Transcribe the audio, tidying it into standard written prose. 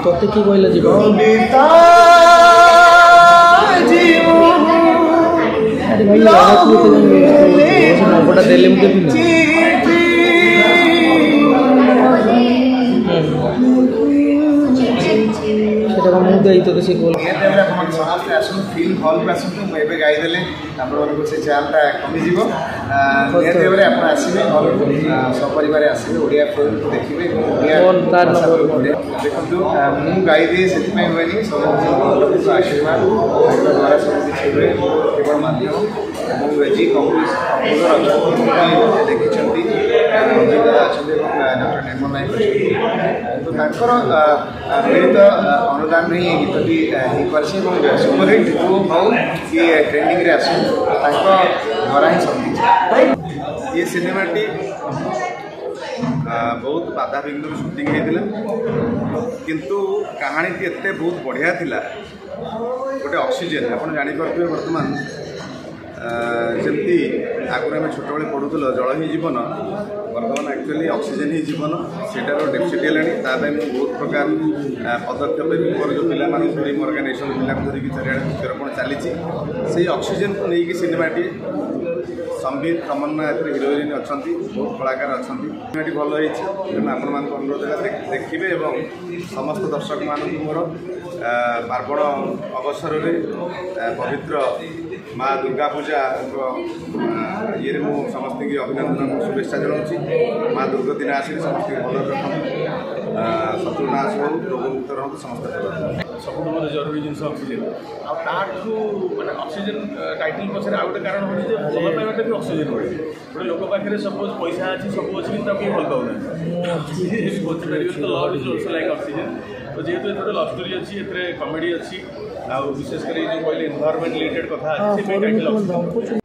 তোতে কি কইলা জীব আরে ভাই নম্বরটা দিলে মুখে দিন সেটা মুখ দেই তো সে বল ସମସ୍ତେ ଆସନ୍ତୁ ଫିଲ୍ମ ହଲ୍କୁ ଆସନ୍ତୁ ମୁଁ ଏବେ ଗାଇଦେଲେ ଆପଣମାନଙ୍କୁ ସେ ଚାଲଟା କମିଯିବ ନିହାତି ଭାବରେ ଆପଣ ଆସିବେ ସପରିବାର ଆସିବେ ଓଡ଼ିଆ ଫିଲ୍ମକୁ ଦେଖିବେ ଓଡ଼ିଆ ଦେଖନ୍ତୁ ମୁଁ ଗାଇଦିଏ ସେଥିପାଇଁ ହୁଏନି ସବୁ ଆଶୀର୍ବାଦ ତାଙ୍କ ଦ୍ୱାରା ସବୁ କିଛି ହୁଏ କେବଳ ମାଧ୍ୟମ ଏବଂ ଜି କମ୍ପୋଜର ଅଛନ୍ତି ଦେଖିଛନ୍ତି ଅଭିନେତା ଅଛନ୍ତି ଏବଂ ଡକ୍ଟର ନିର୍ମଲ ନାୟକ ଅଛନ୍ତି ତ ତାଙ୍କର ମିଳିତ ଅନୁଦାନରେ ହିଁ ଗୀତଟି ହେଇପାରିଛି ଏବଂ ସୁପରହିଟ୍ ହଉ କି ଟ୍ରେଣ୍ଡିଂରେ ଆସୁ ତାଙ୍କ ଦ୍ୱାରା ହିଁ ସବୁ ये सिनेमाटी बहुत बाधाविघ्न शूटिंग होता किंतु कहानी एत बहुत बढ़िया थिला गोटे ऑक्सीजन आप जापर बर्तमान जमी आगुरी आम छोट बड़े पढ़ुल जल ही जीवन बर्तमान एक्चुअली ऑक्सीजन ही जीवन सेटार डेफिसिट है बहुत प्रकार पदक्षेप जो पिला ऑर्गेनाइजेशन पिला धरिकी चारिड़े वृक्षरोपण चली से ऑक्सीजन को लेकिन सिनेमाटी संबित तमन्ना हिरोइन अच्छा बहुत कलाकार अच्छा सिनेमाटी भल होती आपण मान अनुरोध देखिए और समस्त दर्शक मान मोर पार्वण अवसर में पवित्र माँ दुर्गा पूजा ये समस्त की अभिनंदन शुभेच्छा जनाऊँगी माँ दुर्गा दिन आसिक समस्त भल रखु शत्रुनाश हो रोगमुक्त रहतु समस्त सब जरूरी जिन ऑक्सीजन आठू मैंने ऑक्सीजन टाइटल पचर आ गए कारण हूँ भल पाइबाटा भी ऑक्सीजन हुए गोटे लोक पाखे सपोज पैसा अच्छी सब अच्छी कि भल पाऊना love is also like oxygen तो जेहेतु ये लव स्टोरी अच्छी ए कमेडी अच्छी विशेषकर जो कहले एनवायरमेंट रिलेटेड कथा अच्छी टाइटल